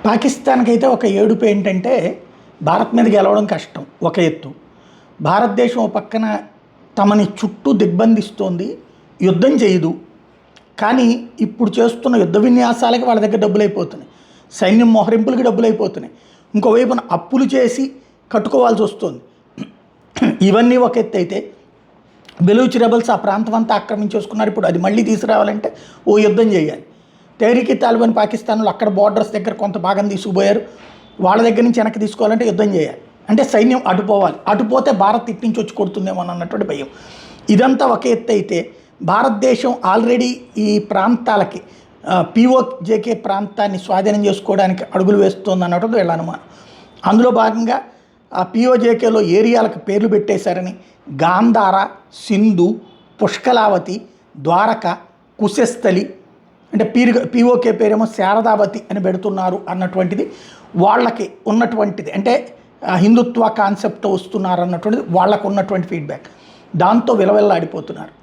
పాకిస్తాన్కి అయితే ఒక ఏడుపు ఏంటంటే భారత్ మీద గెలవడం కష్టం ఒక ఎత్తు. భారతదేశం ఓ పక్కన తమని చుట్టూ దిగ్బంధిస్తోంది, యుద్ధం చేయదు. కానీ ఇప్పుడు చేస్తున్న యుద్ధ విన్యాసాలకి వాళ్ళ దగ్గర డబ్బులు అయిపోతున్నాయి, సైన్యం మోహరింపులకి డబ్బులు అయిపోతున్నాయి. ఇంకోవైపున అప్పులు చేసి కట్టుకోవాల్సి వస్తుంది. ఇవన్నీ ఒక ఎత్తు అయితే బెలూచ్ రెబల్స్ ఆ ప్రాంతం అంతా ఆక్రమించేసుకున్నారు. ఇప్పుడు అది మళ్ళీ తీసుకురావాలంటే ఓ యుద్ధం చేయాలి. తెహ్రీకి తాలిబాన్ పాకిస్తాన్లో అక్కడ బార్డర్స్ దగ్గర కొంత భాగం తీసుకుపోయారు. వాళ్ళ దగ్గర నుంచి వెనక్కి తీసుకోవాలంటే యుద్ధం చేయాలి. అంటే సైన్యం అటుపోవాలి, అటుపోతే భారత్ ఇటు నుంచి వచ్చి కొడుతుందేమో అన్నటువంటి భయం. ఇదంతా ఒక ఎత్తు అయితే భారతదేశం ఆల్రెడీ ఈ ప్రాంతాలకి పిఓజేకే ప్రాంతాన్ని స్వాధీనం చేసుకోవడానికి అడుగులు వేస్తుంది అన్నటువంటి వీళ్ళ అనుమానం. అందులో భాగంగా ఆ పిఓజేకేలో ఏరియాలకు పేర్లు పెట్టేశారని గాంధార, సింధు, పుష్కలావతి, ద్వారక, కుశస్థలి, అంటే పిఓకే పేరేమో శారదావతి అని పెడుతున్నారు అన్నటువంటిది వాళ్ళకి ఉన్నటువంటిది. అంటే హిందుత్వ కాన్సెప్ట్ వస్తున్నారు అన్నటువంటిది వాళ్ళకు ఉన్నటువంటి ఫీడ్బ్యాక్. దాంతో విలవిల్లాడిపోతున్నారు.